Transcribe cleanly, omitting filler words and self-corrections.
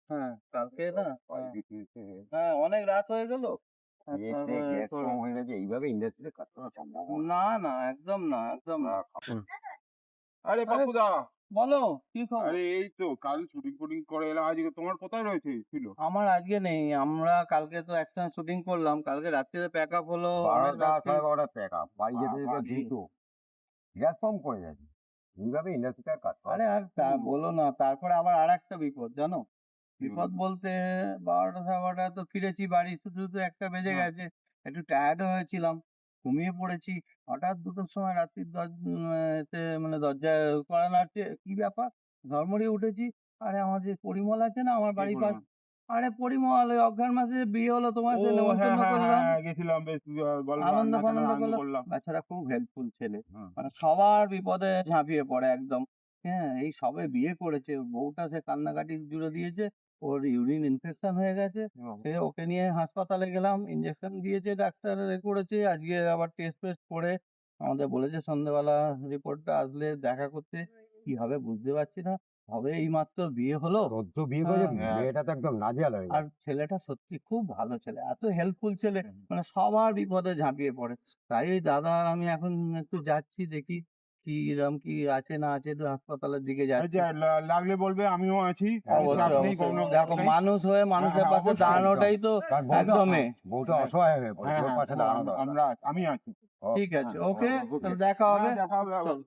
হ্যাঁ, কালকে না অনেক রাত হয়ে গেল। এইভাবে ইন্ডাস্ট্রিতে কাজ করা সম্ভব নয়। না, না, একদম না, একদম না। আরে আরে পাপ্পুদা, বলো কি খবর? আরে এই তো কাল শুটিং ফুটিং করে এলাম, আজকে তোমার কোথায় রয়েছে ছিল? আমার আজকে নেই। আমরা কালকে তো একসঙ্গে শুটিং করলাম। কালকে রাত্রিরে প্যাকআপ হলো অনেক 12টা রাত্রে। 12:30 প্যাকআপ, বাড়ি যেতে যেতে বাবারে! 2টো, গ্যাস পড়ে যাচ্ছে। এইভাবে ইন্ডাস্ট্রিতে আর কাজ করা আরে আর বলো না, তারপরে আবার আরেকটা বিপদ জানো? বিপদ বলতে 12টা 12:30 তো ফিরেছি বাড়ি, শুধু শুধু 1টা বেজে গেছে। একটু টায়ার্ডও হয়েছিলাম, ঘুমিয়ে পড়েছি। হঠাৎ 2টোর সময় রাত্রির মানে দরজায় কড়া নাড়ছে। কি ব্যাপার? ধড়মড়িয়ে উঠেছি। আরে আমার যে পরিমল আছে না আমার বাড়ির পাশ, আরে পরিমল, ওই অঘ্রাণ মাসে যে বিয়ে হলো তোমার, ও যে হ্যাঁ নেমন্তন্ন হ্যাঁ করলাম, হ্যাঁ, গেছিলাম বেশ, বলো আনন্দ নাচানো ফানন্দ আনন্দ করলাম। করলাম। বেচারা খুব হেল্পফুল ছেলে, হুম। মানে সবার বিপদে ঝাঁপিয়ে পড়ে একদম। হ্যাঁ, এই সবে বিয়ে করেছে, ওর বউটা সে কান্নাকাটি জুড়ে দিয়েছে। ওর ইউরিন ইনফেকশন হয়ে গেছে। সে ওকে নিয়ে হাসপাতালে গেলাম, ইঞ্জেকশন দিয়েছে, ডাক্তার করেছে। আজকে আবার টেস্ট ফেস্ট করে আমাদের বলেছে সন্ধ্যেবেলা রিপোর্টটা আসলে দেখা করতে। কি হবে বুঝতে পারছি না। হবে, এই মাত্র বিয়ে হলো। সদ্য বিয়ে করে হ্যাঁ। মেয়েটা তো একদম নাজেহাল হয়ে আর গেছে। ছেলেটা সত্যি খুব ভালো ছেলে, এত হেল্পফুল ছেলে, মানে সবার বিপদে ঝাঁপিয়ে পড়ে। তাই ওই দাদা আর আমি এখন একটু যাচ্ছি, দেখি কিরম কি আছে না আছে, একটু হাসপাতালের দিকে যাচ্ছি। আচ্ছা, লাগলে বলবে, আমিও আছি, কোনো চাপ অবশ্যই নেই, অবশ্যই, কোনো দেখো নেই। মানুষ হয়ে মানুষের পাশে অবশ্যই, দাঁড়ানোটাই তো কারণ বউটা একদমই। বউটা অসহায় হয়ে পড়েছে, হ্যাঁ ওর হ্যাঁ, পাশে দাঁড়ানো দরকার। আমরা আমি আছি। ঠিক আছে, হ্যাঁ, ওকে, ওকে। তাহলে দেখা হবে। হ্যাঁ, দেখা হবে আবার। চল।